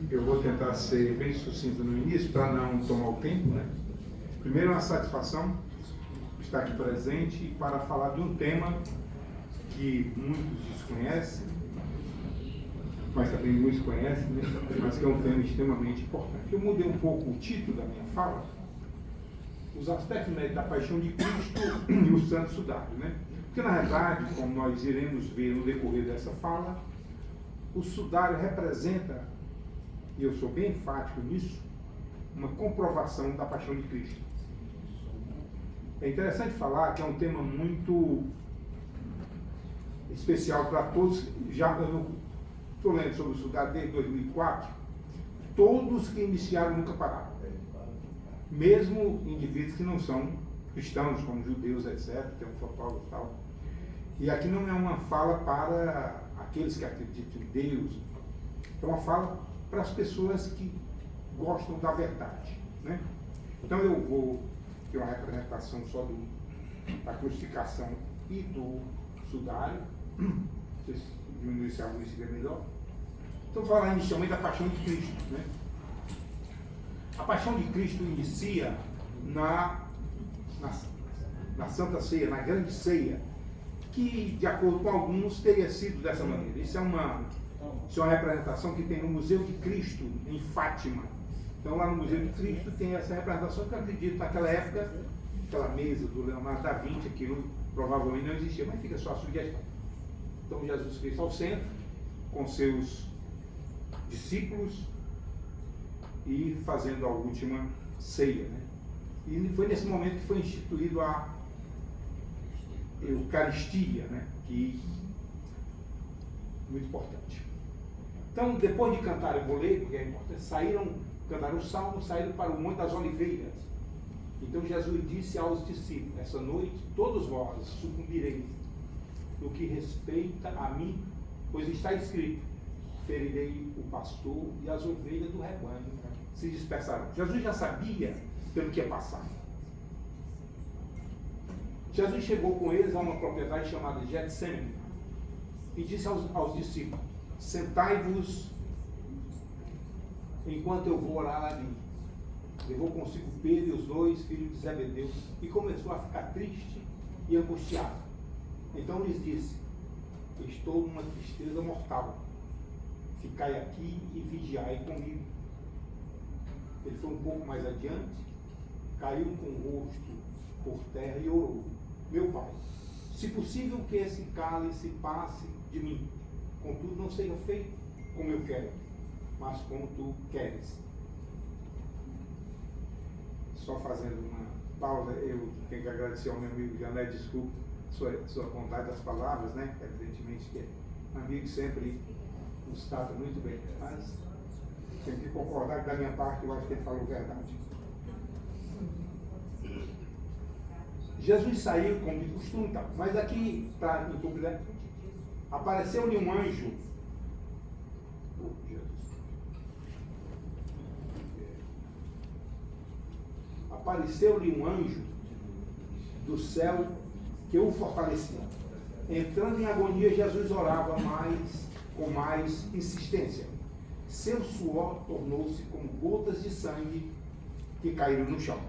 Eu vou tentar ser bem sucinto no início para não tomar o tempo, né? Primeiro, é uma satisfação estar aqui presente para falar de um tema que muitos desconhecem, mas também muitos conhecem, né? Mas que é um tema extremamente importante. Eu mudei um pouco o título da minha fala, os aspectos, né, da paixão de Cristo e o santo sudário, né? Porque, na verdade, como nós iremos ver no decorrer dessa fala, o sudário representa, e eu sou bem enfático nisso, uma comprovação da paixão de Cristo. É interessante falar que é um tema muito especial para todos. Já eu estou lendo sobre o sudário desde 2004. Todos que iniciaram nunca pararam. Mesmo indivíduos que não são cristãos, como judeus, etc., tem um fotógrafo e tal. E aqui não é uma fala para aqueles que acreditam em Deus, é uma fala para as pessoas que gostam da verdade, né? Então eu vou ter uma representação só da crucificação e do sudário. Se diminuir se a luz seria melhor. Então vou falar inicialmente da paixão de Cristo, né? A paixão de Cristo inicia na Santa Ceia, na Grande Ceia, que, de acordo com alguns, teria sido dessa maneira. Isso é uma representação que tem no Museu de Cristo, em Fátima. Então, lá no Museu de Cristo tem essa representação que eu acredito, naquela época, aquela mesa do Leonardo da Vinci, aquilo provavelmente não existia, mas fica só a sugestão. Então, Jesus Cristo ao centro, com seus discípulos, e fazendo a última ceia, né? E foi nesse momento que foi instituído a Eucaristia, né? Que muito importante. Então, depois de cantar o boleiro, que é importante, cantaram o salmo, saíram para o Monte das Oliveiras. Então Jesus disse aos discípulos: essa noite todos vós sucumbireis no que respeita a mim, pois está escrito: ferirei o pastor e as ovelhas do rebanho se dispersarão. Jesus já sabia pelo que ia passar. Jesus chegou com eles a uma propriedade chamada Getsemane e disse aos discípulos: sentai-vos enquanto eu vou orar ali. Levou consigo Pedro e os dois filhos de Zebedeu e começou a ficar triste e angustiado. Então lhes disse: estou numa tristeza mortal. Ficai aqui e vigiai comigo. Ele foi um pouco mais adiante, caiu com o rosto por terra e orou: meu Pai, se possível que esse cálice passe de mim, contudo não seja feito como eu quero, mas como tu queres. Só fazendo uma pausa, eu tenho que agradecer ao meu amigo Jané, desculpe sua vontade das palavras, né? Evidentemente que é amigo sempre nos trata muito bem, mas tenho que concordar que da minha parte eu acho que ele falou verdade. Jesus saiu como de costume, tá? Mas aqui, para encobrir, apareceu-lhe um anjo. Apareceu-lhe um anjo do céu que o fortalecia. Entrando em agonia, Jesus orava com mais insistência. Seu suor tornou-se como gotas de sangue que caíram no chão.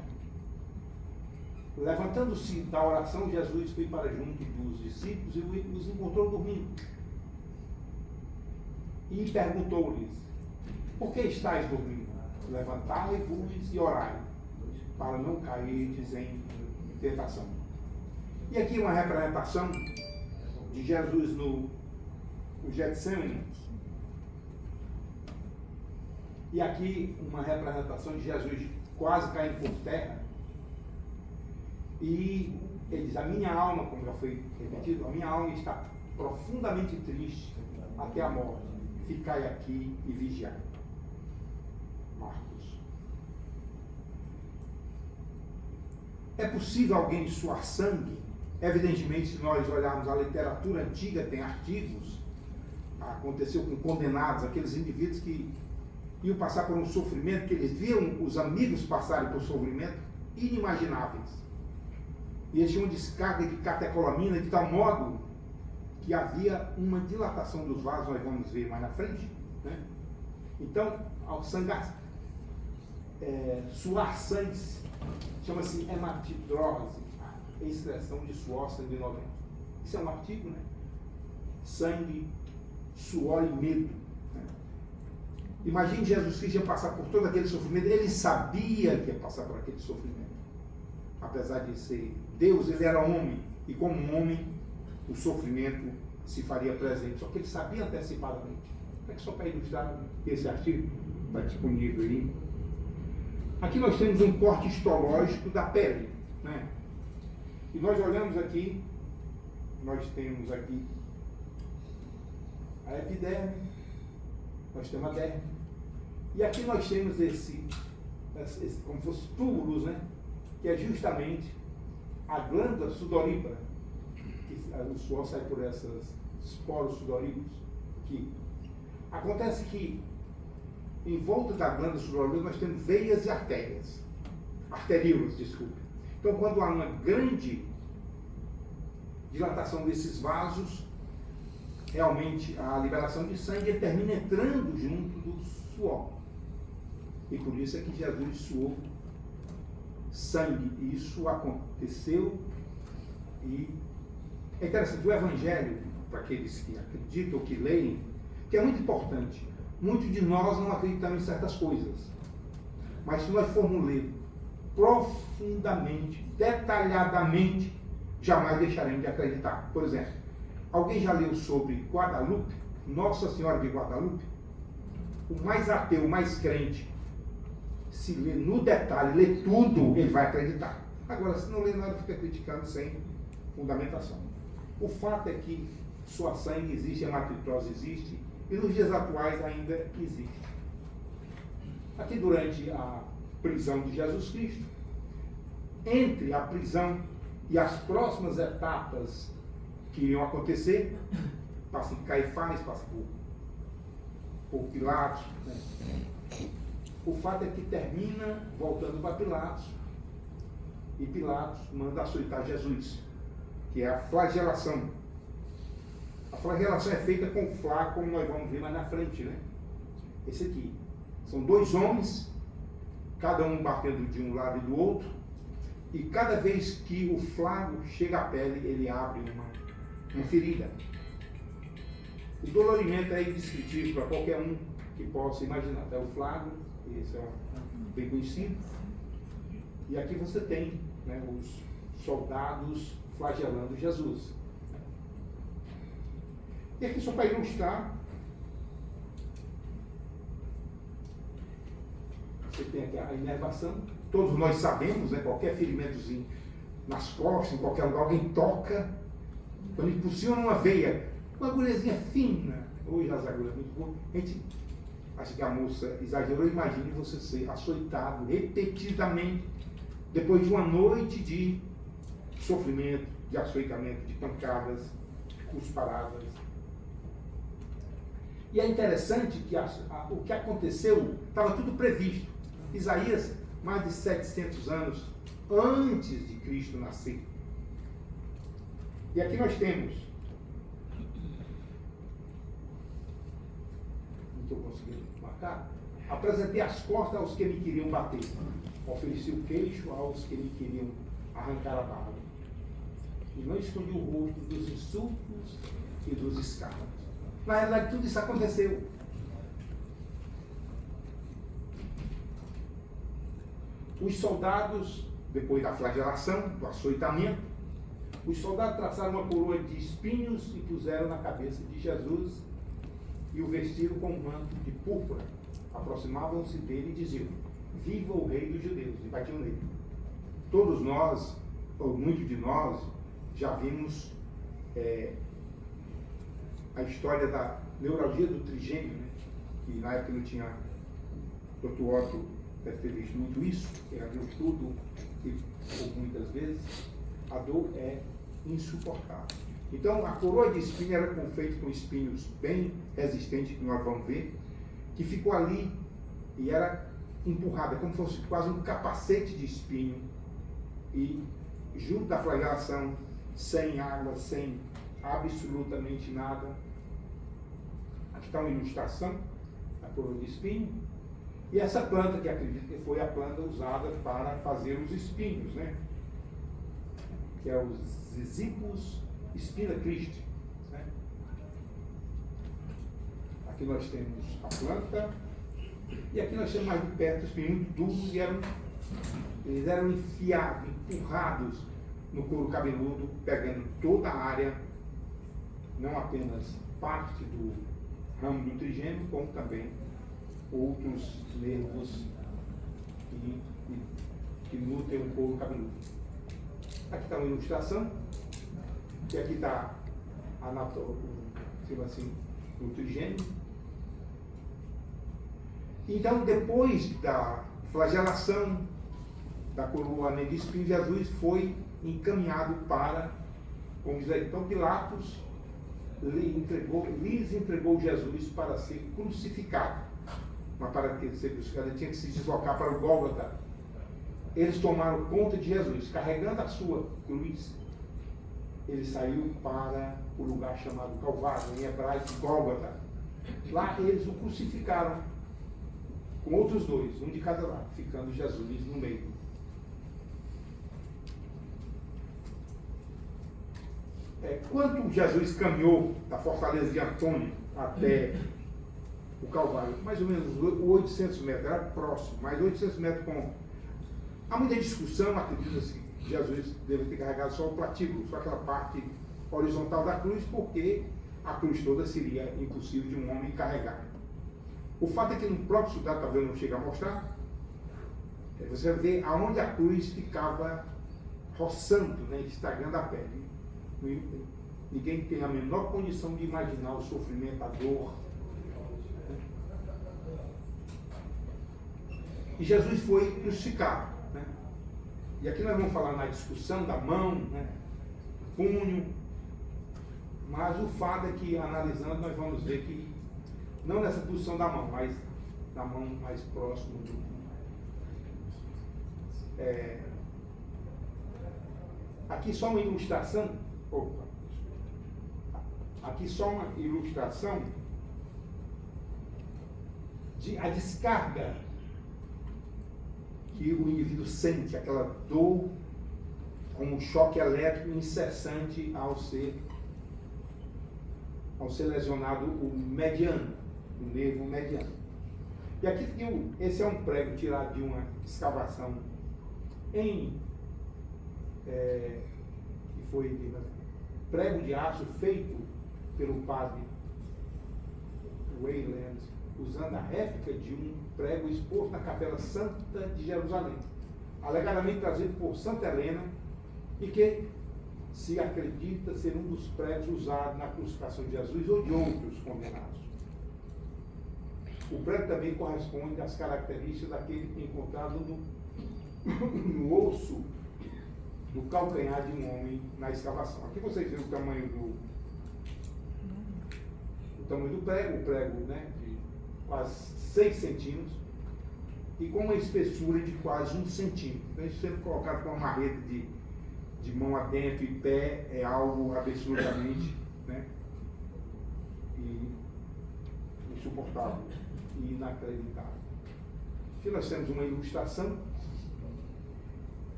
Levantando-se da oração, Jesus foi para junto dos discípulos e os encontrou dormindo. E perguntou-lhes: por que estáis dormindo? Levantai-vos e orai, para não cairdes em tentação. E aqui uma representação de Jesus no Getsemane. E aqui uma representação de Jesus quase caindo por terra. E ele diz: a minha alma, como já foi repetido, a minha alma está profundamente triste até a morte. Ficai aqui e vigiai. Marcos. É possível alguém suar sangue? Evidentemente, se nós olharmos a literatura antiga, tem artigos. Aconteceu com condenados, aqueles indivíduos que iam passar por um sofrimento, que eles viam os amigos passarem por sofrimento inimagináveis. E eles tinham uma descarga de catecolamina de tal modo que havia uma dilatação dos vasos, nós vamos ver mais na frente, né? Então, ao sangar, suar sangue, chama-se hematidrose, a excreção de suor sanguinolento. Isso é um artigo, né? Sangue, suor e medo. Né? Imagine Jesus Cristo ia passar por todo aquele sofrimento. Ele sabia que ia passar por aquele sofrimento. Apesar de ser Deus, ele era homem. E como homem, o sofrimento se faria presente. Só que ele sabia antecipadamente. É que só para ilustrar esse artigo, está disponível aí. Aqui nós temos um corte histológico da pele. Né? E nós olhamos aqui, nós temos aqui a epiderme, nós temos a derme. E aqui nós temos esse como fosse túbulos, né? Que é justamente a glândula sudorípara, que o suor sai por esses poros sudoríparos. Aqui. Acontece que em volta da glândula sudorípara nós temos veias e artérias. Arteríolas, desculpe. Então, quando há uma grande dilatação desses vasos, realmente a liberação de sangue termina entrando junto do suor. E por isso é que Jesus suou sangue. E isso aconteceu. E é interessante, o Evangelho, para aqueles que acreditam ou que leem, que é muito importante. Muitos de nós não acreditamos em certas coisas. Mas se nós formos ler profundamente, detalhadamente, jamais deixaremos de acreditar. Por exemplo, alguém já leu sobre Guadalupe? Nossa Senhora de Guadalupe? O mais ateu, o mais crente, se lê no detalhe, lê tudo, ele vai acreditar. Agora, se não lê nada, fica criticando sem fundamentação. O fato é que suor sangue existe, hematidrose existe, e nos dias atuais ainda existe. Aqui durante a prisão de Jesus Cristo, entre a prisão e as próximas etapas que iriam acontecer, passa por Caifás, passa por Pilatos, né? O fato é que termina voltando para Pilatos, e Pilatos manda açoitar Jesus, que é a flagelação. A flagelação é feita com flaco, como nós vamos ver mais na frente, né? Esse aqui. São dois homens, cada um batendo de um lado e do outro, e cada vez que o flago chega à pele, ele abre uma ferida. O dolorimento é indescritível para qualquer um que possa imaginar. Até o flago, esse é bem conhecido. E aqui você tem, né, os soldados flagelando Jesus. E aqui só para ilustrar, você tem aqui a inervação. Todos nós sabemos, né, qualquer ferimentozinho nas costas, em qualquer lugar, alguém toca, quando impulsiona uma veia, uma agulhazinha fina. Hoje as agulhas muito boas. A gente acha que a moça exagerou. Imagine você ser açoitado repetidamente depois de uma noite de sofrimento, de açoitamento, de pancadas, cusparadas. E é interessante que o que aconteceu estava tudo previsto. Isaías, mais de 700 anos antes de Cristo nascer. E aqui nós temos, não estou conseguindo marcar, apresentei as costas aos que me queriam bater, ofereci o queixo aos que me queriam arrancar a barba, e não escondi o rosto dos insultos e dos escárnios. Na realidade, tudo isso aconteceu. Os soldados, depois da flagelação, do açoitamento, os soldados traçaram uma coroa de espinhos e puseram na cabeça de Jesus e o vestiram com um manto de púrpura. Aproximavam-se dele e diziam: viva o rei dos judeus, e batiam nele. Todos nós, ou muitos de nós, já vimos a história da neuralgia do trigêmeo, né? Que na época não tinha, Dr. Otto deve ter visto muito isso, ela viu tudo, e por muitas vezes a dor é insuportável. Então a coroa de espinho era feita com espinhos bem resistentes, que nós vamos ver, que ficou ali e era empurrada, como se fosse quase um capacete de espinho, e junto da flagelação, sem água, sem absolutamente nada. Aqui está uma ilustração, a coroa de espinho. E essa planta, que acredito que foi a planta usada para fazer os espinhos, né? Que é os Ziziphus spina Christi. Né? Aqui nós temos a planta, e aqui nós temos mais de perto os espinhos muito duros, e eles eram enfiados, empurrados no couro cabeludo, pegando toda a área, não apenas parte do ramo do trigêmeo, como também outros nervos que nutrem o couro cabeludo. Aqui está uma ilustração, e aqui está assim, o trigêmeo. Então, depois da flagelação da coroa de espinhos, Jesus foi encaminhado para, como diz aí, então Pilatos lhes entregou Jesus para ser crucificado. Mas para ser crucificado, ele tinha que se deslocar para o Gólgota. Eles tomaram conta de Jesus, carregando a sua cruz. Ele saiu para o lugar chamado Calvário, em hebraico Gólgota. Lá eles o crucificaram com outros dois, um de cada lado, ficando Jesus no meio. Quando Jesus caminhou da fortaleza de Antônio até o Calvário, mais ou menos 800 metros, era próximo, mas 800 metros com... Há muita discussão, acredita-se que Jesus deve ter carregado só o platíbulo, só aquela parte horizontal da cruz, porque a cruz toda seria impossível de um homem carregar. O fato é que no próprio soldado, talvez não chegue a mostrar, você vê aonde a cruz ficava roçando, né, estragando a pele. Ninguém tem a menor condição de imaginar o sofrimento, a dor. E Jesus foi crucificado. Né? E aqui nós vamos falar na discussão da mão, né, punho, mas o fato é que, analisando, nós vamos ver que, não nessa posição da mão, mas da mão mais próximo do... Aqui só uma ilustração. Aqui só uma ilustração de a descarga que o indivíduo sente, aquela dor como um choque elétrico incessante ao ser lesionado o mediano, o nervo mediano. E aqui esse é um prego tirado de uma escavação que foi prego de aço feito pelo padre Wayland, usando a réplica de um prego exposto na Capela Santa de Jerusalém, alegadamente trazido por Santa Helena, e que se acredita ser um dos pregos usados na crucificação de Jesus ou de outros condenados. O prego também corresponde às características daquele encontrado no osso do calcanhar de um homem na escavação. Aqui vocês veem o tamanho do prego, o prego, né, de quase 6 centímetros e com uma espessura de quase 1 centímetro. Então, isso sendo colocado com uma marreta de mão adentro e pé é algo absolutamente, né, insuportável e inacreditável. Aqui nós temos uma ilustração,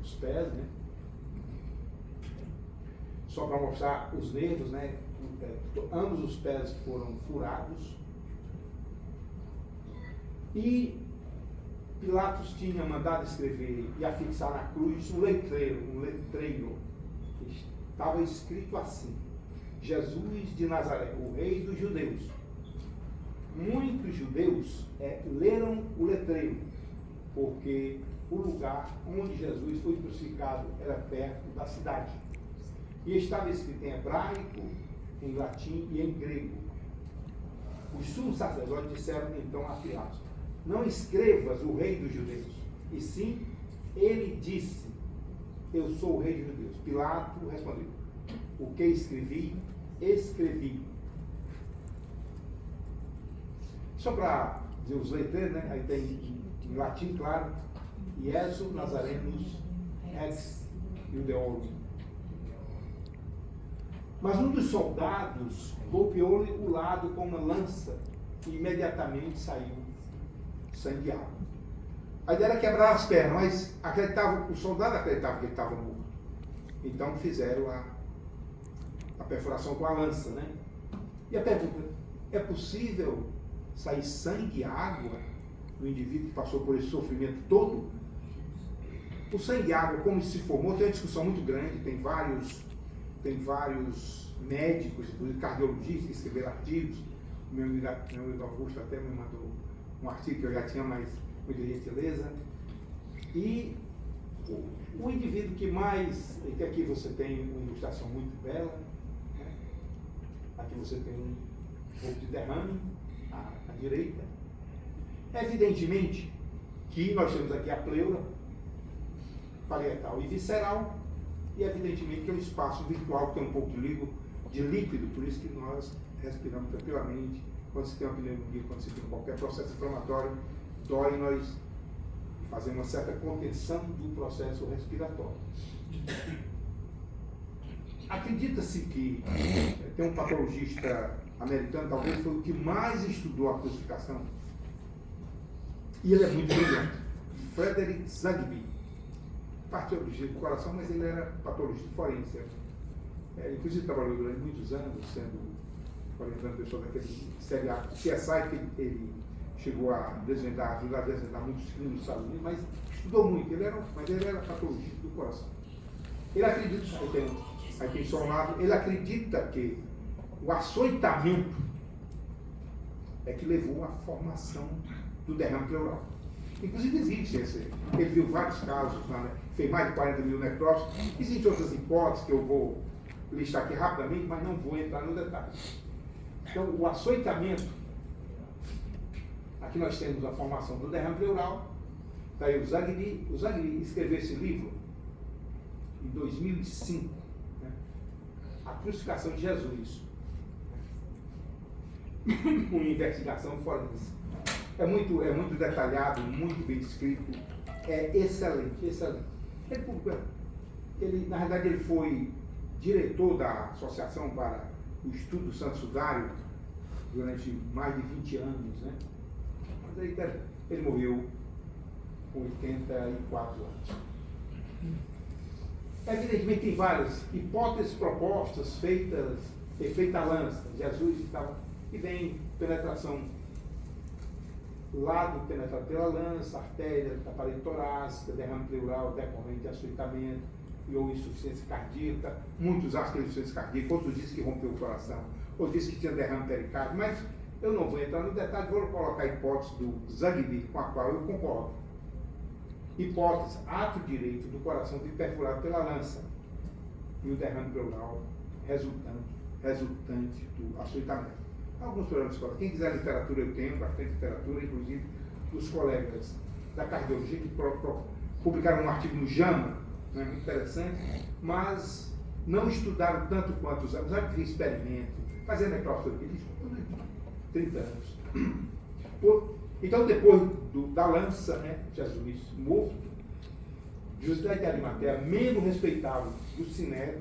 os pés, né, só para mostrar os nervos, né? Ambos os pés foram furados. E Pilatos tinha mandado escrever e afixar na cruz um letreiro. Estava escrito assim: Jesus de Nazaré, o rei dos judeus. Muitos judeus leram o letreiro, porque o lugar onde Jesus foi crucificado era perto da cidade. E estava escrito em hebraico, em latim e em grego. Os sumos sacerdotes disseram então a Pilatos: não escrevas o rei dos judeus, e sim, ele disse: eu sou o rei dos judeus. Pilato respondeu: o que escrevi, escrevi. Só para dizer os letreiros, né? Aí tem em latim, claro: Iesu Nazarenus ex Judeorum. Mas um dos soldados golpeou-lhe o lado com uma lança, e imediatamente saiu sangue e água. A ideia era quebrar as pernas, mas o soldado acreditava que ele estava morto. Então fizeram a perfuração com a lança, né? E a pergunta, é possível sair sangue e água do indivíduo que passou por esse sofrimento todo? O sangue e água, como se formou, tem uma discussão muito grande, tem vários médicos, inclusive cardiologistas, que escreveram artigos. O meu amigo Augusto até me mandou um artigo que eu já tinha, mais muita gentileza. E o indivíduo que mais, que aqui você tem uma ilustração muito bela, né? Aqui você tem um pouco de derrame à direita. Evidentemente que nós temos aqui a pleura parietal e visceral, e evidentemente que é o espaço virtual que tem um pouco de líquido, por isso que nós respiramos tranquilamente. Quando se tem uma pneumonia, quando se tem qualquer processo inflamatório, dói, nós fazemos uma certa contenção do processo respiratório. Acredita-se que tem um patologista americano, talvez foi o que mais estudou a crucificação, e ele é muito brilhante, Frederick Zagby. Partiu do coração, mas ele era patologista forense. Inclusive trabalhou durante muitos anos, orientando pessoas daquele seriado CSI, que ele chegou a ajudar a desvendar muitos crimes dos Estados Unidos, mas estudou muito, mas ele era patologista do coração. Ele acredita, aí tem só um lado, ele acredita que o açoitamento é que levou à formação do derrame pleural. Inclusive existe ele viu vários casos, fez mais de 40 mil necrópsios. Existem outras hipóteses que eu vou listar aqui rapidamente, mas não vou entrar no detalhe. Então, o açoitamento, aqui nós temos a formação do derrame pleural. Daí o Zagby escreveu esse livro em 2005, né? A Crucificação de Jesus. Uma investigação fora disso. É muito detalhado, muito bem escrito, é excelente, excelente. Na verdade, ele foi diretor da Associação para o Estudo do Santo Sudário durante mais de 20 anos, né? Mas aí ele morreu com 84 anos. Evidentemente, tem várias hipóteses propostas, feitas à lança. Jesus estava, e vem penetração, lado penetrado pela lança, artéria da parede torácica, derrame pleural decorrente de açoitamento ou insuficiência cardíaca. Muitos acham que é insuficiência cardíaca, outros dizem que rompeu o coração, outros dizem que tinha derrame pericárdio, mas eu não vou entrar no detalhe, vou colocar a hipótese do Zagby, com a qual eu concordo. Hipótese, ato direito do coração de perfurado pela lança e o derrame pleural resultante do açoitamento. Alguns programas de escola. Quem quiser literatura, eu tenho bastante literatura, inclusive dos colegas da cardiologia que publicaram um artigo no JAMA, né, muito interessante, mas não estudaram tanto quanto os Zagby fez experimento, fazendo necrópsia durante 30 anos. Então, depois da lança, né, Jesus morto, José de Arimateia, membro respeitável do Sinédrio,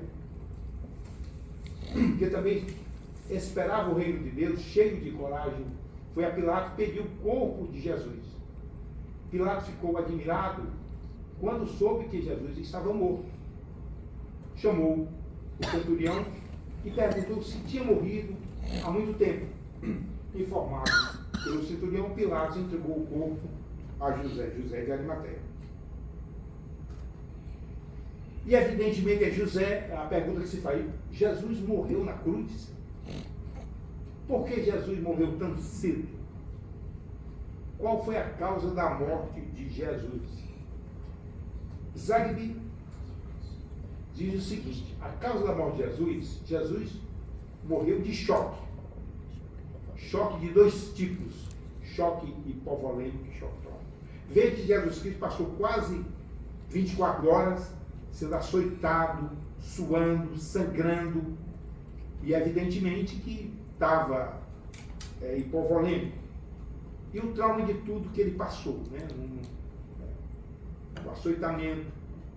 que também esperava o reino de Deus, cheio de coragem, foi a Pilatos e pediu o corpo de Jesus. Pilatos ficou admirado quando soube que Jesus estava morto. Chamou o centurião e perguntou se tinha morrido há muito tempo. Informado pelo centurião, Pilatos entregou o corpo a José de Arimateia. E evidentemente a pergunta que se faz: Jesus morreu na cruz? Por que Jesus morreu tão cedo? Qual foi a causa da morte de Jesus? Zagby diz o seguinte: a causa da morte de Jesus morreu de choque. Choque de dois tipos: choque hipovolêmico e choque trófico. Veja que Jesus Cristo passou quase 24 horas sendo açoitado, suando, sangrando, e evidentemente que estava hipovolêmico. E o trauma de tudo que ele passou, né? O açoitamento,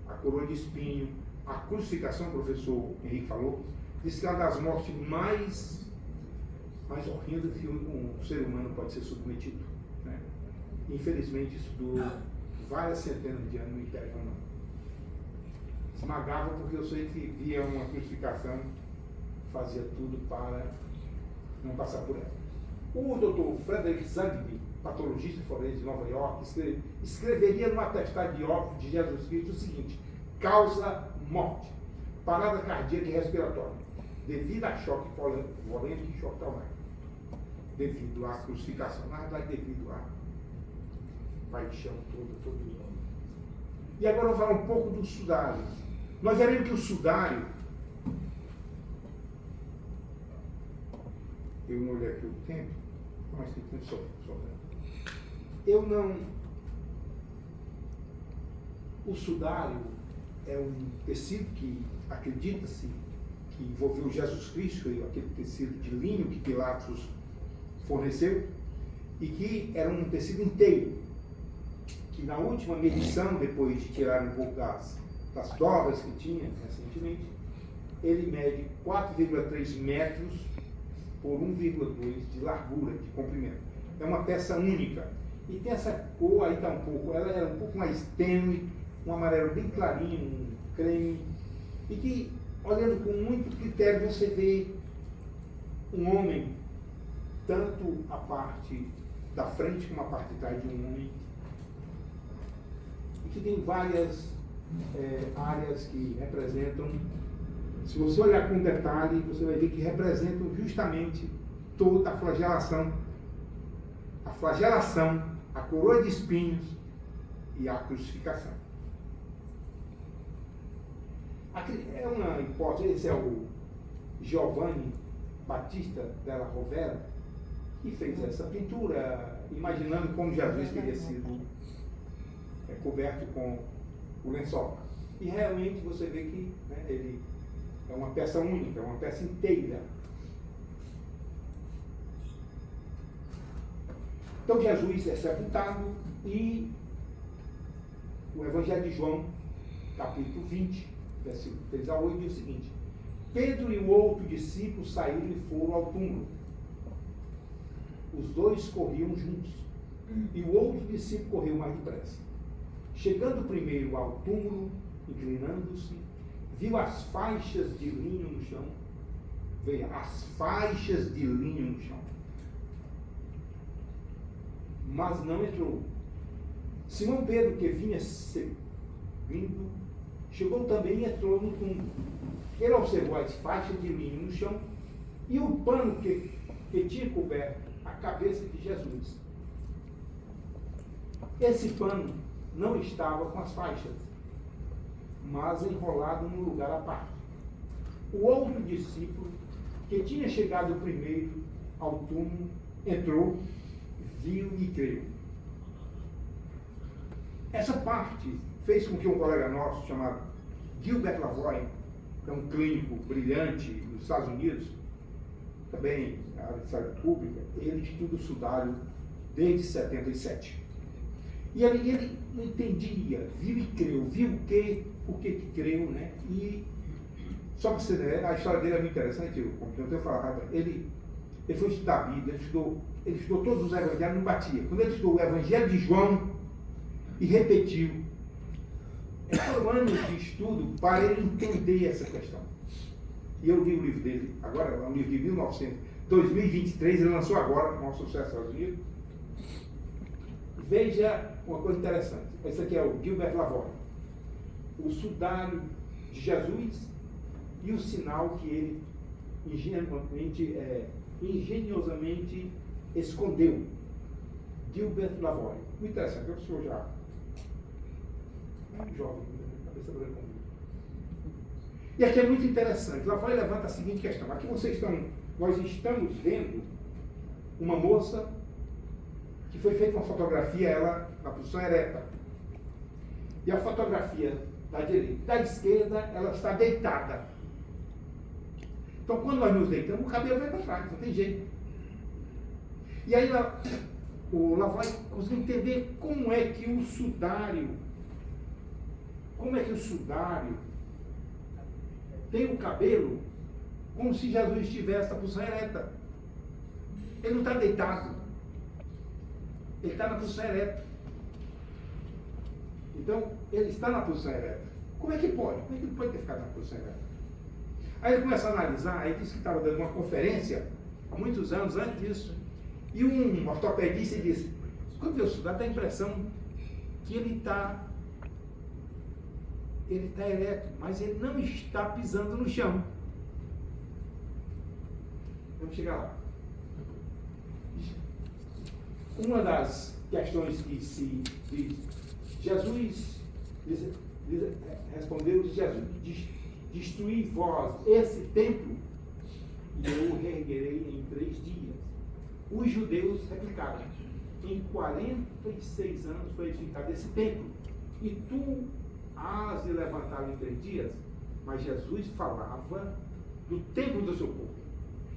a coroa de espinho, a crucificação, o professor Henrique falou, disse que é uma das mortes mais mais horrenda que um ser humano pode ser submetido. Né? Infelizmente, isso durou várias centenas de anos no Império Romano. Esmagava porque eu sei que via uma crucificação, fazia tudo para não passar por ela. O Dr. Frederick Zangby, patologista forense de Nova York, escreveria no atestado de óbito de Jesus Cristo o seguinte: causa morte, parada cardíaca e respiratória, devido a choque violento e choque traumático, devido à crucificação, na verdade devido à paixão todos os homens. E agora eu vou falar um pouco do sudário. Nós veremos que o sudário, eu não olhei aqui o tempo, mas tem tempo sobrando. O sudário é um tecido que acredita-se que envolveu Jesus Cristo, aquele tecido de linho que Pilatos forneceu, e que era um tecido inteiro, que na última medição, depois de tirar um pouco das dobras que tinha recentemente, ele mede 4,3 metros por 1,2 de largura, de comprimento. É uma peça única. E tem essa cor aí, tá ela era um pouco mais tênue, um amarelo bem clarinho, um creme, e que, olhando com muito critério, você vê um homem, tanto a parte da frente como a parte de trás de um homem, e que tem várias áreas que representam, se você olhar com detalhe, você vai ver que representam justamente toda a flagelação, a coroa de espinhos e a crucificação. É uma hipótese, esse é o Giovanni Battista della Rovere, que fez essa pintura, imaginando como Jesus teria sido coberto com o lençol. E realmente você vê que ele é uma peça única, uma peça inteira. Então Jesus é sepultado e o Evangelho de João, capítulo 20, versículo 3 a 8, diz o seguinte: Pedro e o outro discípulo saíram e foram ao túmulo. Os dois corriam juntos, e o outro discípulo correu mais depressa. Chegando primeiro ao túmulo, inclinando-se, viu as faixas de linho no chão. Veja, as faixas de linho no chão. Mas não entrou. Simão Pedro, que vinha seguindo, chegou também e entrou no túmulo. Ele observou as faixas de linho no chão e o pano que tinha coberto a cabeça de Jesus. Esse pano não estava com as faixas, mas enrolado num lugar à parte. O outro discípulo, que tinha chegado primeiro ao túmulo, entrou, viu e creu. Essa parte fez com que um colega nosso, chamado Gilbert Lavoie, que é um clínico brilhante nos Estados Unidos, também na área de saúde pública, ele estuda o sudário desde 77. E ele não entendia, viu e creu, viu o quê, por que creu, né? E só para você ver, a história dele é muito interessante, eu tenho falado, ele foi estudar a Bíblia, ele estudou todos os evangelhos, não batia. Quando ele estudou o Evangelho de João e repetiu, foram anos de estudo para ele entender essa questão. E eu li o livro dele, agora é um livro de 2023, ele lançou agora, com o maior sucesso nos Estados Unidos. Veja uma coisa interessante. Esse aqui é o Gilbert Lavoie. O sudário de Jesus e o sinal que ele engenhosamente escondeu. Gilbert Lavoie. Muito interessante, eu sou já jovem, cabeça branca comigo. E aqui é muito interessante. Lavoie levanta a seguinte questão. Aqui nós estamos vendo uma moça que foi feita uma fotografia, ela na posição ereta. E a fotografia da direita, da esquerda, ela está deitada. Então, quando nós nos deitamos, o cabelo vai para trás, não tem jeito. E aí o Lavoie conseguiu entender como é que o sudário tem o cabelo como se Jesus estivesse na posição ereta. Ele não está deitado. Ele está na posição ereta. Então, ele está na posição ereta. Como é que pode? Como é que ele pode ter ficado na posição ereta? Aí ele começa a analisar, aí disse que estava dando uma conferência há muitos anos antes disso. E um ortopedista disse, quando vê o soldado, dá a impressão que ele está ereto, mas ele não está pisando no chão. Vamos chegar lá. Uma das questões que se diz, Jesus respondeu de Jesus, destruí vós esse templo e eu o reerguerei em 3 dias. Os judeus replicaram, em 46 anos foi edificado esse templo e tu has de levantá-lo em 3 dias. Mas Jesus falava do templo do seu povo.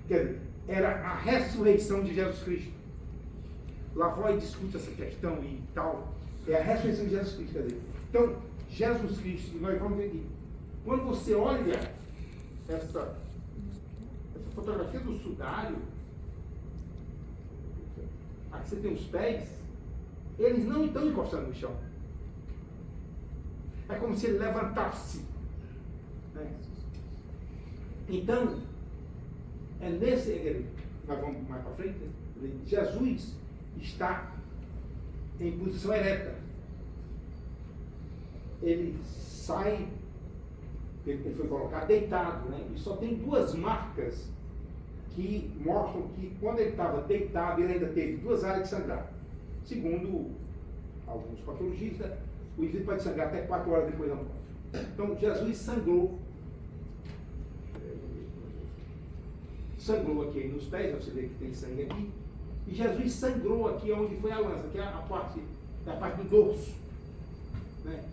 Quer dizer, era a ressurreição de Jesus Cristo. Lavoie discute essa questão e tal. É a ressurreição de Jesus Cristo. Quer dizer, então, Jesus Cristo, nós vamos ver aqui. Quando você olha essa fotografia do sudário, aqui você tem os pés, eles não estão encostando no chão. É como se ele levantasse. Né? Então, é nesse. Nós vamos mais para frente. Né? Jesus está em posição ereta. Ele sai, ele foi colocado deitado, né? E só tem 2 marcas que mostram que quando ele estava deitado, ele ainda teve 2 áreas de sangrar. Segundo alguns patologistas, o indivíduo pode sangrar até 4 horas depois da morte. Então, Jesus sangrou aqui nos pés, você vê que tem sangue aqui, e Jesus sangrou aqui onde foi a lança, que é a parte do dorso. Né?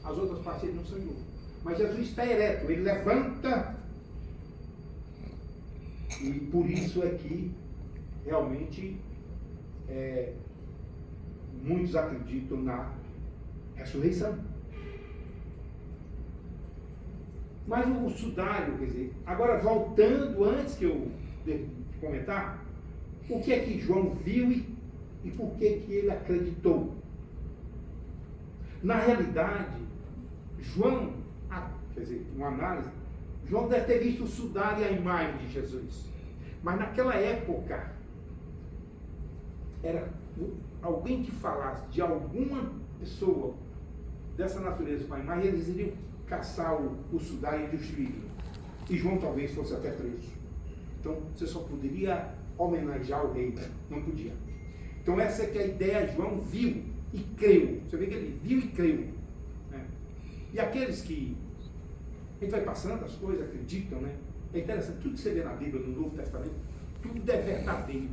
As outras partes ele não sangrou. Mas Jesus está ereto, ele levanta, e por isso é que realmente muitos acreditam na ressurreição. Mas o sudário, quer dizer, agora voltando, antes que eu comentar, o que é que João viu e por que ele acreditou? Na realidade, João, quer dizer, uma análise, João deve ter visto o sudário e a imagem de Jesus. Mas naquela época, era alguém que falasse de alguma pessoa dessa natureza com a imagem, eles iriam caçar o sudário e destruí-lo. E João talvez fosse até preso. Então, você só poderia homenagear o rei, não podia. Então, essa é que a ideia, João viu e creu. Você vê que ele viu e creu. Né? E aqueles que a gente vai passando as coisas, acreditam, né? É interessante, tudo que você vê na Bíblia, no Novo Testamento, tudo é verdadeiro.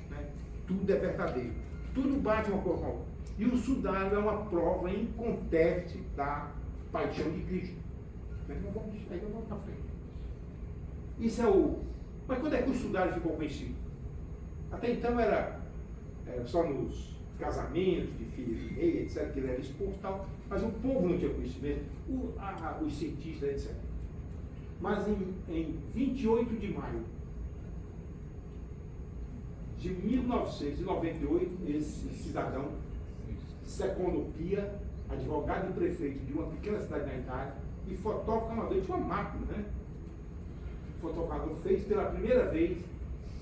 Né? Tudo é verdadeiro. Tudo bate uma coisa com a outra. E o sudário é uma prova inconteste da paixão de Cristo. Mas nós vamos para frente. Isso é o... Mas quando é que o sudário ficou conhecido? Até então era só nos casamentos de filhos de rei, etc., que ele era exposto tal, mas o povo não tinha conhecimento, os cientistas, etc. Mas em 28 de maio de 1998, esse cidadão, Secondo Pia, advogado e prefeito de uma pequena cidade na Itália, e fotógrafo amador, tinha uma máquina, né? O fotografador fez pela primeira vez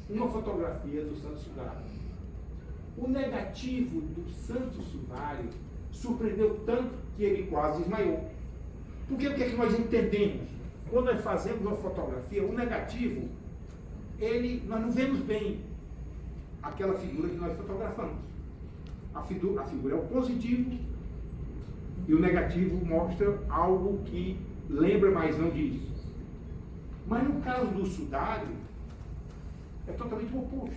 uma fotografia do Santo Sudário. O negativo do Santo Sudário surpreendeu tanto que ele quase desmaiou. Porque o que é que nós entendemos? Quando nós fazemos uma fotografia, o negativo, nós não vemos bem aquela figura que nós fotografamos. A figura é o positivo e o negativo mostra algo que lembra, mas não diz. Mas no caso do sudário, é totalmente o oposto.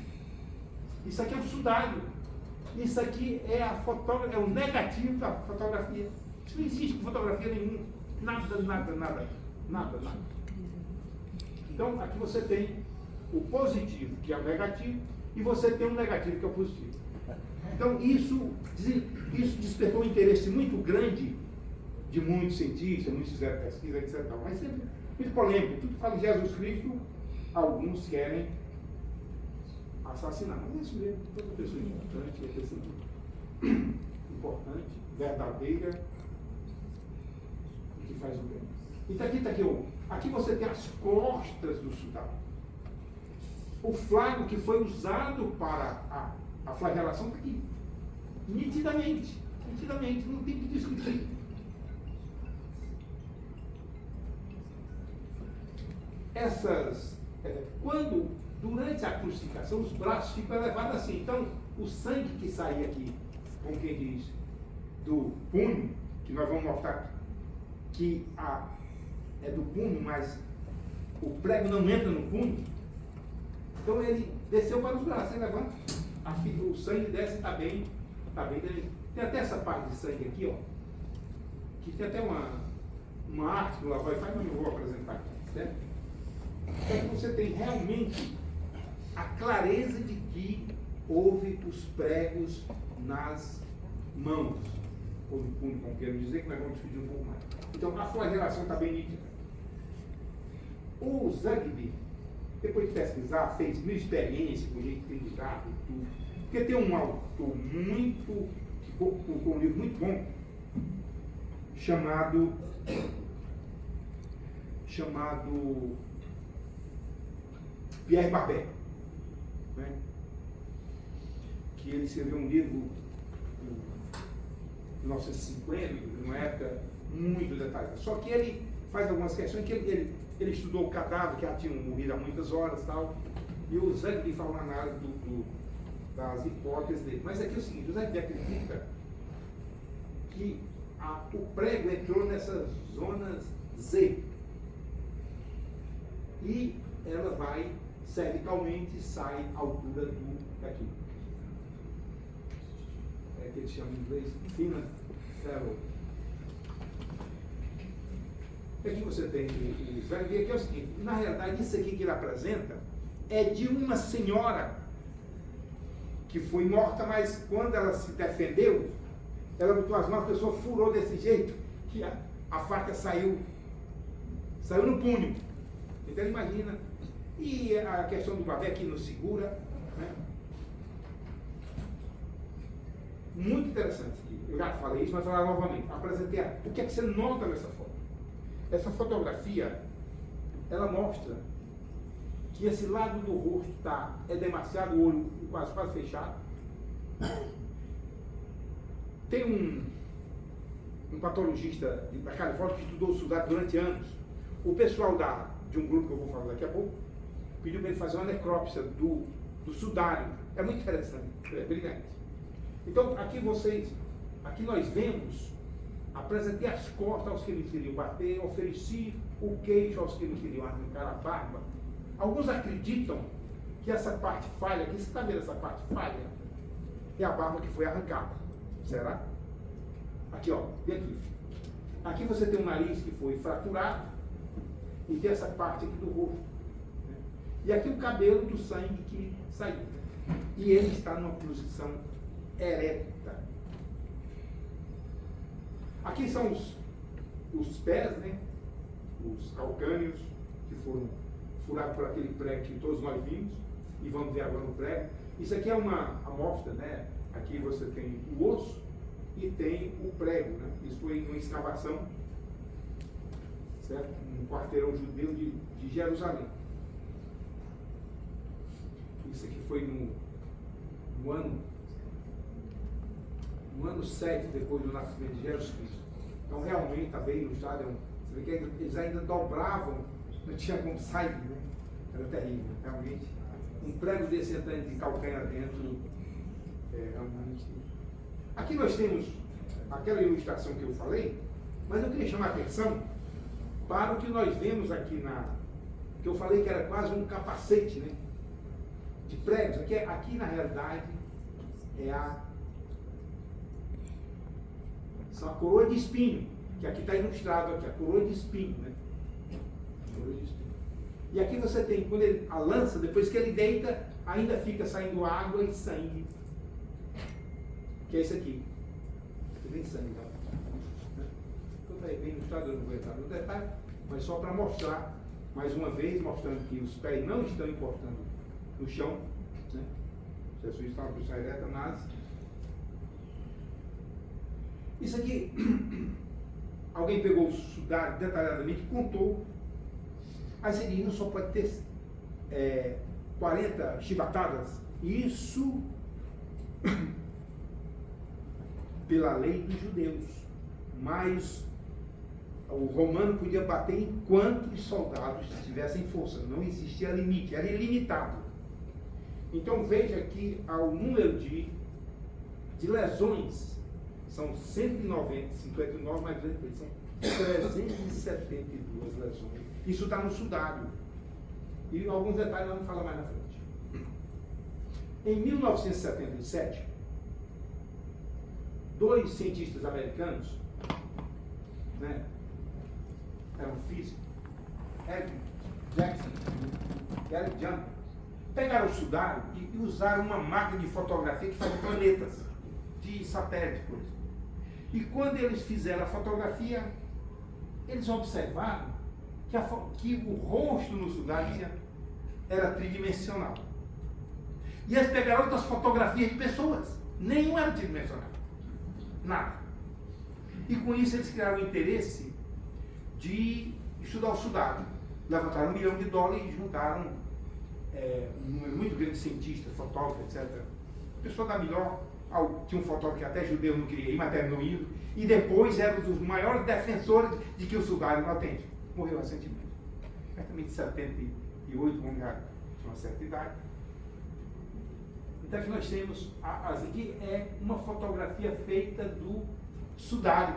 Isso aqui é o sudário. Isso aqui é é o negativo da fotografia. Isso não existe fotografia nenhuma. Nada. Então, aqui você tem o positivo, que é o negativo, e você tem o negativo, que é o positivo. Então, isso despertou um interesse muito grande de muitos cientistas, muitos fizeram pesquisa, etc. Mas sempre muito polêmico. Tudo que fala de Jesus Cristo, alguns querem assassinar. Mas é isso mesmo, toda pessoa importante, é pessoa importante, verdadeira, que faz o bem. Então aqui você tem as costas do soldado. O flago que foi usado para a flagelação está aqui. Nitidamente, não tem que discutir. Quando, durante a crucificação, os braços ficam elevados assim. Então, o sangue que saía aqui, como quem diz, do punho, que nós vamos mostrar que é do punho, mas o prego não entra no punho. Então ele desceu para os braços, ele levanta, o sangue desce e está bem dele. Tem até essa parte de sangue aqui, ó, que tem até uma arte que o Lavoie faz, mas eu vou apresentar aqui, certo? Então você tem realmente a clareza de que houve os pregos nas mãos, ou no punho, como quero dizer, que nós vamos discutir um pouco mais. Então a flagelação está bem nítida. O Zagby, depois de pesquisar, fez mil experiências com gente que tem ligado e tudo. Porque tem um autor que colocou um livro muito bom, chamado Pierre Barbet, né? Que ele escreveu um livro em 1950, numa época muito detalhada. Só que ele faz algumas questões que ele estudou o cadáver, que já tinham morrido há muitas horas e tal, e o Zagby faz uma análise das hipóteses dele. Mas aqui é o seguinte, o Zagby acredita que o prego entrou nessas zonas Z, e ela vai cervicalmente e sai à altura daqui. É que eles chamam em inglês fina fellow. Aqui você tem o Zagby, que é o seguinte, na realidade isso aqui que ele apresenta é de uma senhora que foi morta, mas quando ela se defendeu, ela botou as mãos, a pessoa furou desse jeito que a faca saiu no punho. Então imagina. E a questão do Barbet que nos segura, né? Muito interessante. Eu já falei isso, mas vou falar novamente. Apresentei o que é que você nota nessa foto. Essa fotografia, ela mostra que esse lado do rosto é demasiado, o olho quase fechado. Tem um patologista da Califórnia que estudou o soldado durante anos. O pessoal de um grupo que eu vou falar daqui a pouco pediu para ele fazer uma necrópsia do sudário. É muito interessante, é brilhante. Então, aqui nós vemos, apresentei as costas aos que me queriam bater, ofereci o queixo aos que me queriam arrancar a barba. Alguns acreditam que essa parte falha, que você está vendo essa parte falha, é a barba que foi arrancada. Será? Aqui, ó, vem aqui. Aqui você tem um nariz que foi fraturado e tem essa parte aqui do rosto. Né? E aqui o cabelo do sangue que saiu. E ele está numa posição ereta. Aqui são os pés, né? Os calcâneos que foram furados por aquele prego que todos nós vimos, e vamos ver agora no prego. Isso aqui é uma amostra, né? Aqui você tem o osso e tem o prego, né? Isso foi uma escavação, certo? Um quarteirão judeu de Jerusalém. Isso aqui foi no ano 7 depois do nascimento de Jesus Cristo. Então realmente está bem ilustrado. Você vê que eles ainda dobravam, não tinha como sair, né? Era terrível, realmente. Um prego desse entrando de calcanhar dentro, realmente. Aqui nós temos aquela ilustração que eu falei, mas eu queria chamar a atenção para o que nós vemos aqui que eu falei que era quase um capacete, né? De pregos. Aqui na realidade são a coroa de espinho, que aqui está ilustrado aqui, a coroa de espinho, né? Coroa de espinho. E aqui você tem, quando a lança, depois que ele deita, ainda fica saindo água e sangue. Que é isso aqui. Aqui vem sangue, tá? Então está bem ilustrado, eu não vou entrar no detalhe, mas só para mostrar, mais uma vez, mostrando que os pés não estão encostando no chão, né? Jesus está uma posição ereta, mas isso aqui, alguém pegou o sudário detalhadamente e contou. Aí você diz, não só pode ter 40 chibatadas. Isso pela lei dos judeus. Mas o romano podia bater em quantos soldados tivessem força. Não existia limite, era ilimitado. Então veja que o número de lesões são 190, 59 mais 2, são 372 lesões. Isso está no sudário. E alguns detalhes nós vamos falar mais na frente. Em 1977, 2 cientistas americanos, né, eram físicos, Eric Jackson e Eric Jumper, pegaram o sudário e usaram uma máquina de fotografia que faz planetas, de satélite, por exemplo. E quando eles fizeram a fotografia, eles observaram que o rosto no sudário era tridimensional. E eles pegaram outras fotografias de pessoas, nenhuma era tridimensional. Nada. E com isso eles criaram o interesse de estudar o sudário. Levantaram $1 milhão e juntaram um número muito grande de cientistas, fotógrafos, etc. A pessoa da melhor, tinha um fotógrafo que até judeu não queria ir, mas terminou indo, e depois era um dos maiores defensores de que o sudário não atende. Morreu recentemente. Certamente 78, vamos já tinha uma certa idade. Então aqui nós temos, aqui é uma fotografia feita do sudário.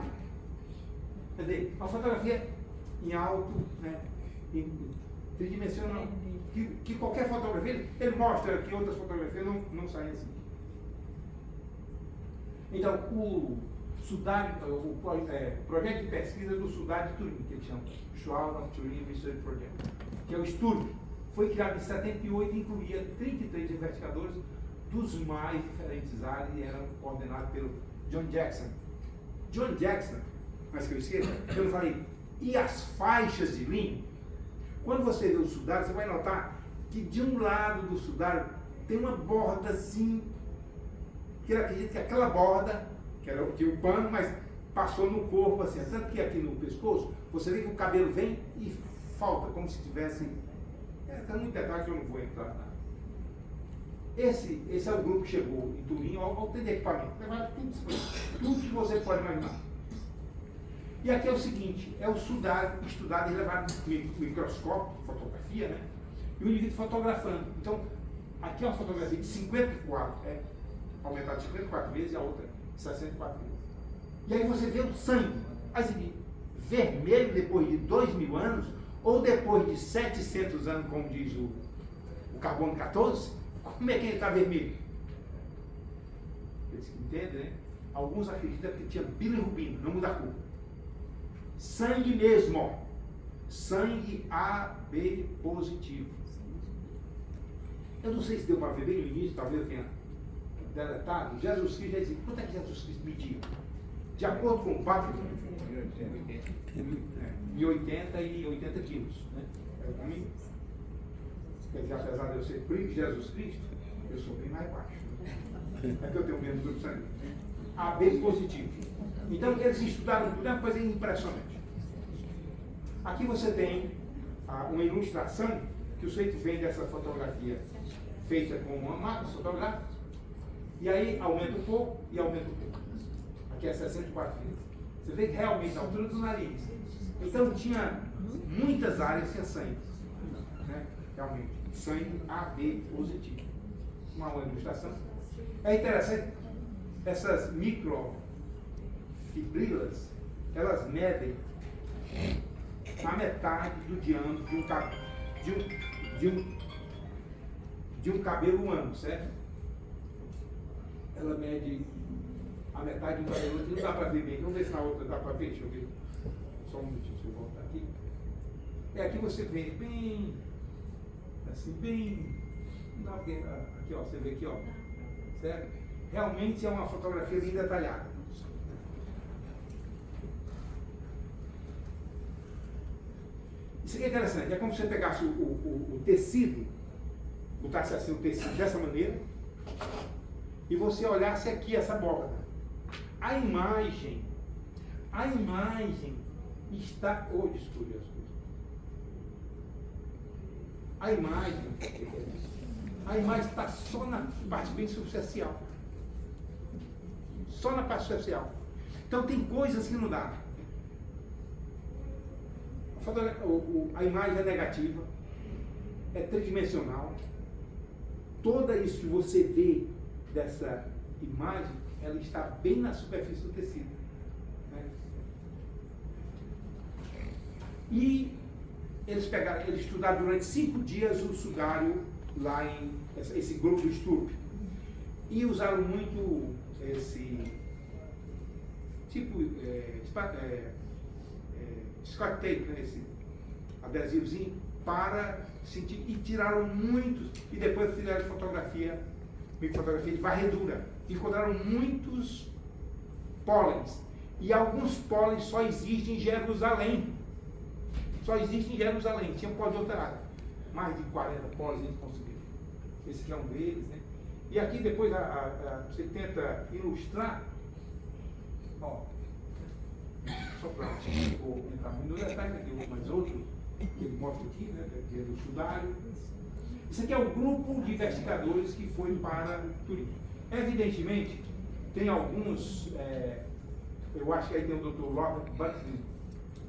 Quer dizer, uma fotografia em alto, né, tridimensional. Que qualquer fotografia, ele mostra que outras fotografias não saem assim. Então, o sudário, o projeto de pesquisa do sudário de Turim, que eles chamam Shroud of Turin Research Project, que é o estudo, foi criado em 78 e incluía 33 investigadores dos mais diferentes áreas e eram coordenados pelo John Jackson. John Jackson, mas que eu esqueça, eu não falei, e as faixas de linho? Quando você vê o sudário, você vai notar que de um lado do sudário tem uma borda assim, que ele acredita que aquela borda, que o pano, mas passou no corpo assim, tanto que aqui no pescoço, você vê que o cabelo vem e falta, como se tivesse. Tem muito detalhe que eu não vou entrar. Esse é o grupo que chegou em Turim ao ter de equipamento. Levaram tudo que você pode imaginar. E aqui é o seguinte, é o sudário estudado e levado no microscópio, fotografia, né? E o indivíduo fotografando. Então, aqui é uma fotografia de 54, aumentada de 54 vezes e a outra 64 vezes. E aí você vê o sangue, assim, vermelho depois de 2.000 anos, ou depois de 700 anos, como diz o carbono 14, como é que ele está vermelho? Eles entendem, né? Alguns acreditam que tinha bilirrubina, não muda a cor. Sangue mesmo, sangue AB positivo. Eu não sei se deu para ver bem no início, talvez eu tenha deletado. Jesus Cristo já dizia, quanto é que Jesus Cristo mediu? De acordo com o Papa, 1,80 e 80 quilos. Né? É homem, quer dizer, apesar de eu ser primo de Jesus Cristo, eu sou bem mais baixo. Né? É que eu tenho o mesmo grupo sanguíneo. AB positivo. Então, eles estudaram tudo, é uma coisa impressionante. Aqui você tem uma ilustração que o sujeito vem dessa fotografia feita com uma máquina fotográfica, e aí aumenta um pouco e aumenta um pouco. Aqui é 64 vezes. Você vê que realmente a altura do nariz. Então tinha muitas áreas que tinha sangue. Né? Realmente, sangue AB positivo. Uma ilustração. É interessante, essas microfibrilas, elas medem a metade do diâmetro de um cabelo humano, certo? Ela mede a metade do cabelo, não dá para ver bem. Vamos ver se na outra dá para ver, deixa eu ver. Só um minutinho, deixa eu voltar aqui. Aqui você vê bem, assim, bem, não, aqui ó, você vê aqui ó, certo? Realmente é uma fotografia bem detalhada. Isso aqui é interessante, é como se você pegasse o tecido, botasse assim o tecido dessa maneira, e você olhasse aqui essa abóbada, a imagem está... Oh, desculpe as coisas. A imagem está só na parte bem superficial. Só na parte superficial. Então tem coisas que não dá. A imagem é negativa, é tridimensional. Toda isso que você vê dessa imagem, ela está bem na superfície do tecido. Né? E eles estudaram durante 5 dias o sudário lá em esse grupo do Sturp. E usaram muito esse tipo Scott tape, né, esse adesivozinho, para sentir, e tiraram muitos, e depois fizeram fotografia de varredura, e encontraram muitos pólens, e alguns pólens só existem em Jerusalém, tinha pó de outra área, mais de 40 pólens eles conseguiram, esse aqui é um deles, né? E aqui depois você tenta ilustrar, ó, só para entrar muito no detalhe, tem mais outro que ele mostra aqui, né, que é do sudário. Isso aqui é o grupo de investigadores que foi para Turim. Evidentemente, tem alguns, eu acho que aí tem o Dr. Robert Buckley,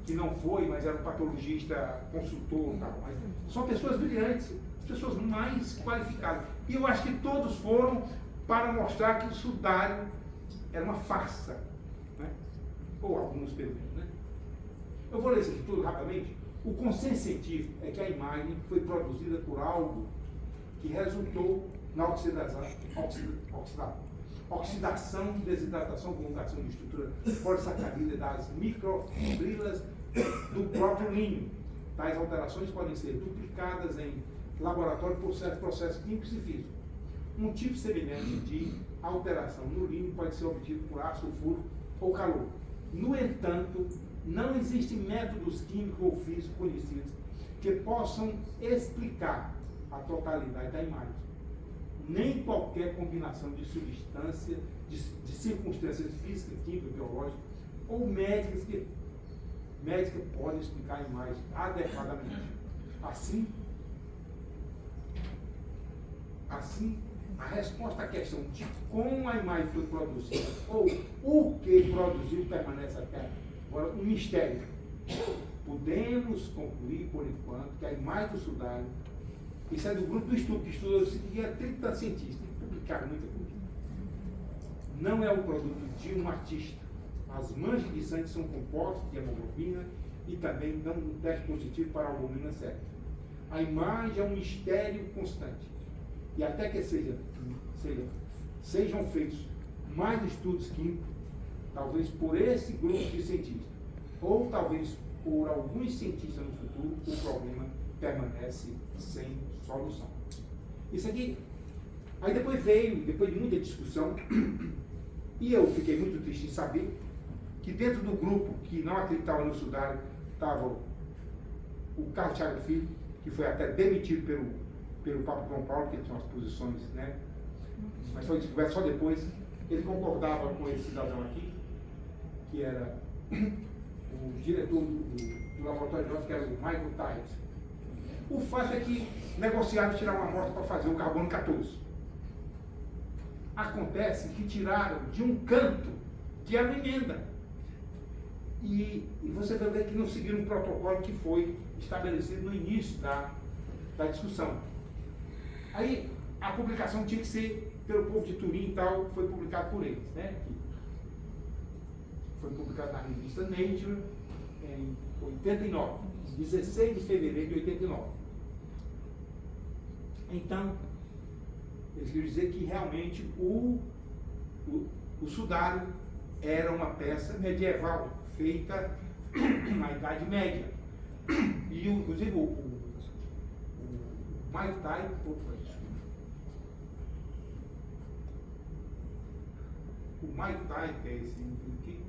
que não foi, mas era um patologista, consultor, tal, mas são pessoas brilhantes, as pessoas mais qualificadas. E eu acho que todos foram para mostrar que o sudário era uma farsa, né? Ou alguns pelo menos, né? Eu vou ler isso aqui tudo rapidamente. O consenso científico é que a imagem foi produzida por algo que resultou na oxidação, desidratação, conjugação de estrutura polissacarida das microfibrilas do próprio linho. Tais alterações podem ser duplicadas em laboratório por certos processos químicos e físicos. Um tipo semelhante de alteração no linho pode ser obtido por ácido sulfúrico ou calor. No entanto, não existem métodos químicos ou físicos conhecidos que possam explicar a totalidade da imagem. Nem qualquer combinação de substância, de circunstâncias físicas, químicas, biológicas ou médicas podem explicar a imagem adequadamente. Assim, a resposta à questão de como a imagem foi produzida ou o que produziu permanece até agora um mistério. Podemos concluir, por enquanto, que a imagem do sudário, isso é do grupo do estudo, que estudou isso, e 30 cientistas, que publicaram muita coisa, não é o produto de um artista. As manchas de sangue são compostas de hemoglobina e também dão um teste positivo para a albumina certa. A imagem é um mistério constante. E até que sejam feitos mais estudos químicos, talvez por esse grupo de cientistas, ou talvez por alguns cientistas no futuro, o problema permanece sem solução. Isso aqui, aí depois de muita discussão, e eu fiquei muito triste em saber que dentro do grupo que não acreditava no sudário, estava o Carlos Thiago Filho, que foi até demitido pelo Papa João Paulo, que ele tinha umas posições, né? Mas foi descoberto só depois. Ele concordava com esse cidadão aqui, que era o diretor do laboratório de nós, que era o Michael Tite. O fato é que negociaram tirar uma amostra para fazer o carbono 14. Acontece que tiraram de um canto, que era uma emenda. E você vai ver que não seguiram um protocolo que foi estabelecido no início da discussão. Aí a publicação tinha que ser pelo povo de Turim e tal, foi publicado por eles, né? Foi publicado na revista Nature em 89, 16 de fevereiro de 89. Então, eles queriam dizer que realmente o sudário era uma peça medieval, feita na Idade Média. E, inclusive, o Mike Type, o Mike Type, que é esse aqui,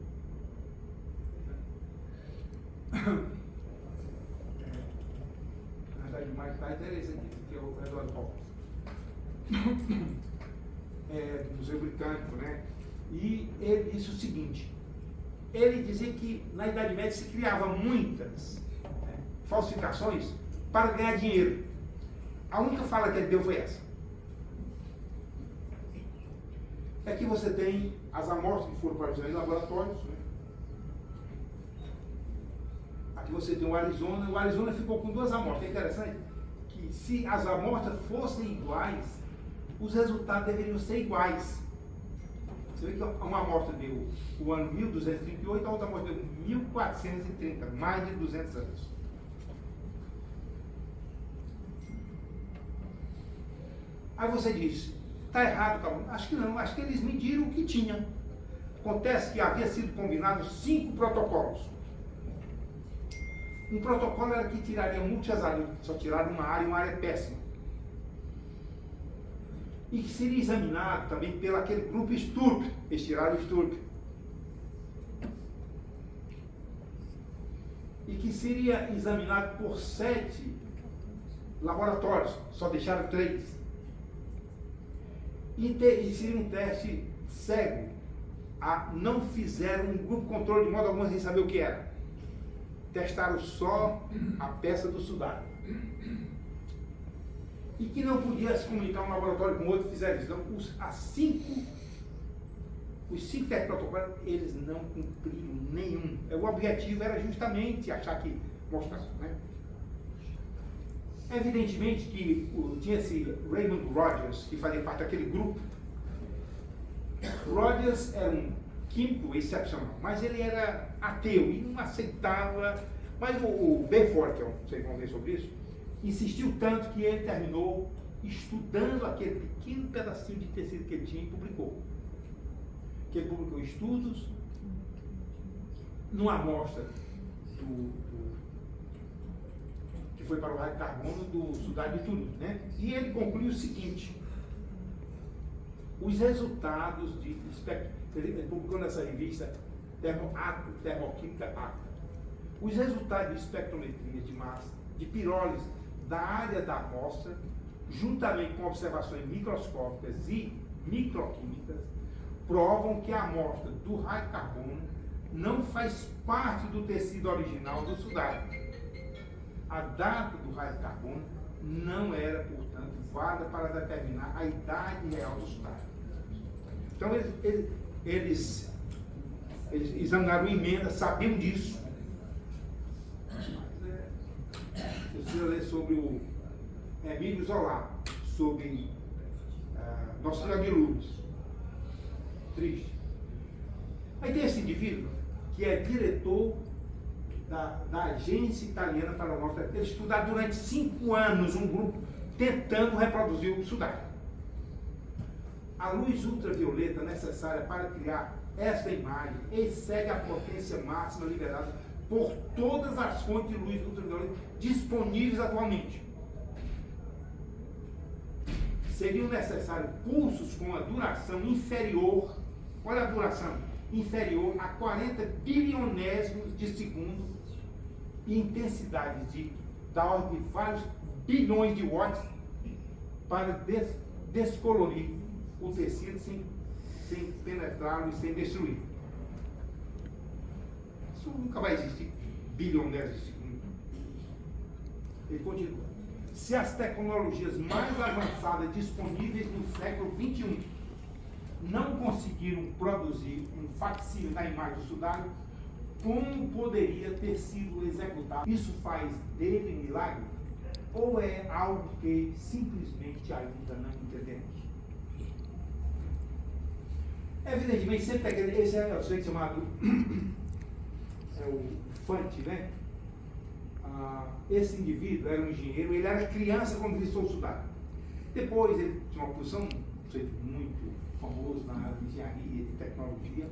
na verdade o Mike Type era esse aqui é o Edward Hawkins. do Museu Britânico, né? E ele disse o seguinte, ele dizia que na Idade Média se criava muitas falsificações para ganhar dinheiro. A única fala que ele deu foi essa. Aqui você tem as amostras que foram produzidas em laboratórios, né? Aqui você tem o Arizona ficou com 2 amostras. É interessante que se as amostras fossem iguais, os resultados deveriam ser iguais. Você vê que uma amostra deu o ano 1238, a outra amostra deu 1430, mais de 200 anos. Aí você diz, está errado, Calma. Acho que não, acho que eles mediram o que tinham. Acontece que havia sido combinado 5 protocolos. Um protocolo era que tiraria multiazarino, só tiraram uma área péssima. E que seria examinado também pelo aquele grupo Sturp, eles tiraram o Sturp. E que seria examinado por 7 laboratórios, só deixaram 3. E seria um teste cego. Não fizeram um grupo controle de modo algum sem saber o que era. Testaram só a peça do sudário. E que não podia se comunicar um laboratório com o outro, fizeram isso. Então, os 5 testes protocolos, eles não cumpriram nenhum. O objetivo era justamente achar que mostrasse, né? Evidentemente que tinha esse Raymond Rogers, que fazia parte daquele grupo. Rogers era um químico excepcional, mas ele era ateu e não aceitava. Mas o Beaufort, que vocês vão ver sobre isso, insistiu tanto que ele terminou estudando aquele pequeno pedacinho de tecido que ele tinha e publicou. Que ele publicou estudos numa amostra que foi para o raio de carbono do Sudário de Turim, né? E ele concluiu o seguinte: os resultados ele publicou nessa revista Termoquímica Acta, os resultados de espectrometria de massa, de pirólise da área da amostra, juntamente com observações microscópicas e microquímicas, provam que a amostra do raio de carbono não faz parte do tecido original do sudário. A data do raio de carbono não era, portanto, válida para determinar a idade real do sudário. Então, eles examinaram a emenda, sabiam disso. Você precisa ler sobre o Emílio Zola, sobre Nossa Senhora de Lourdes. Triste. Aí tem esse indivíduo que é diretor da agência italiana para a amostra. Ele estudaram durante 5 anos um grupo tentando reproduzir o sudário. A luz ultravioleta necessária para criar essa imagem excede a potência máxima liberada por todas as fontes de luz ultravioleta disponíveis atualmente. Seriam necessários pulsos com a duração inferior, olha a duração, inferior a 40 bilionésimos de segundo e intensidade da ordem de vários bilhões de watts para descolorir o tecido sem penetrá-lo e sem destruir. Isso nunca vai existir, bilionésimos de segundo. Ele continua. Se as tecnologias mais avançadas disponíveis no século XXI não conseguiram produzir um facsímile da imagem do sudário, como poderia ter sido executado? Isso faz dele um milagre? Ou é algo que simplesmente ainda não entendemos? Evidentemente, sempre tem esse é o sujeito chamado o Fante, né? Esse indivíduo era um engenheiro, ele era criança quando visitou o sudário. Depois ele tinha uma posição, um sujeito muito famoso na área de engenharia, de tecnologia,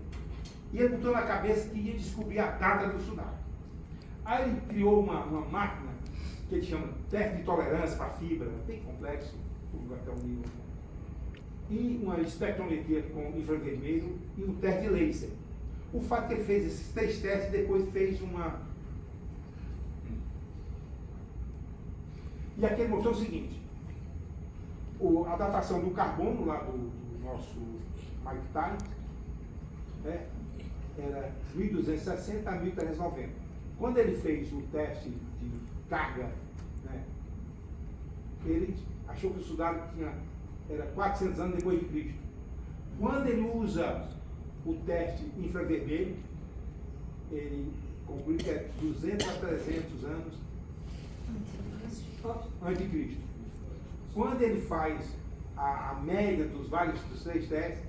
e ele botou na cabeça que ia descobrir a data do sudário. Aí ele criou uma máquina que ele chama teste de tolerância para fibra, bem complexo, até um nível, e uma espectrometria com infravermelho e um teste de laser. O fato que ele fez esses 3 testes e depois fez uma... E aqui ele mostrou o seguinte: a datação do carbono lá do nosso Mike Tyson, né, era 1260 a 1390. Quando ele fez o teste de carga, né, ele achou que o soldado era 400 anos depois de Cristo. Quando ele usa o teste infravermelho, ele conclui que é 200 a 300 anos antes de Cristo. Quando ele faz a média dos três testes,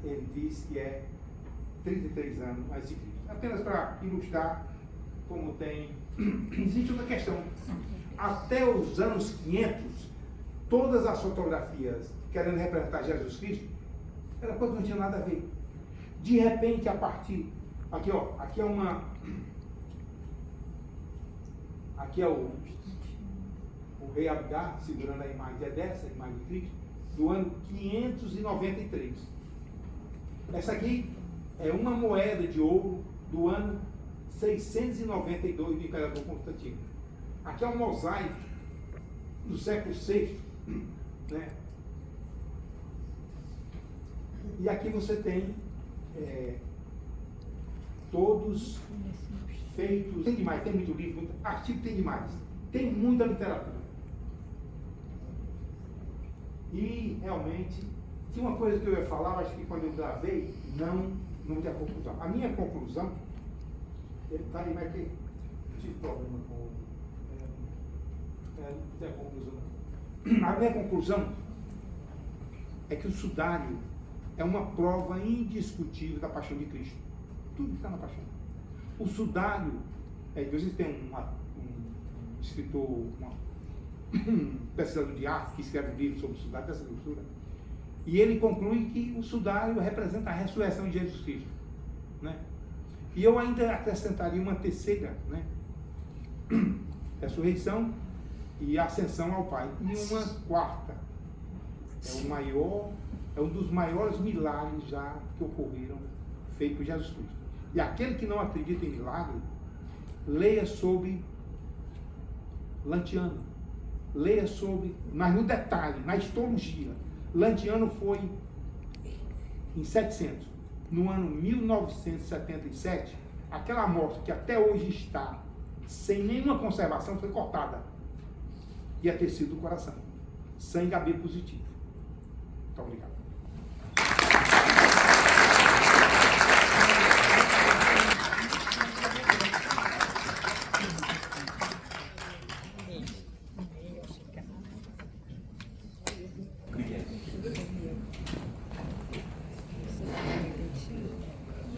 ele diz que é 33 anos antes de Cristo. Apenas para ilustrar como tem. Existe outra questão. Até os anos 500, todas as fotografias querendo representar Jesus Cristo, era coisa que não tinha nada a ver. De repente, a partir. Aqui, ó, aqui é uma. Aqui é o rei Abdá segurando a imagem, é dessa, a imagem de Cristo, do ano 593. Essa aqui é uma moeda de ouro do ano 692 do Imperador Constantino. Aqui é um mosaico do século VI, né? E aqui você tem todos feitos. Tem demais, tem muito livro, muito artigo, tem demais. Tem muita literatura. E realmente, tinha uma coisa que eu ia falar, acho que quando eu gravei, não tem a conclusão. A minha conclusão, ele está aí, mas que tive problema com o. Não tem a conclusão. A minha conclusão é que o sudário é uma prova indiscutível da paixão de Cristo. Tudo está na paixão. O sudário, inclusive tem um escritor, um pesquisador de arte que escreve um livro sobre o sudário dessa cultura, e ele conclui que o sudário representa a ressurreição de Jesus Cristo, né? E eu ainda acrescentaria uma terceira, né? Ressurreição e ascensão ao Pai. E uma quarta, é um dos maiores milagres já que ocorreram, feito por Jesus Cristo. E aquele que não acredita em milagre, leia sobre Lantiano, leia sobre, mas no detalhe, na histologia. Lantiano foi em 700, no ano 1977, aquela amostra que até hoje está sem nenhuma conservação foi cortada. E é tecido do coração, sangue AB positivo. Muito obrigado.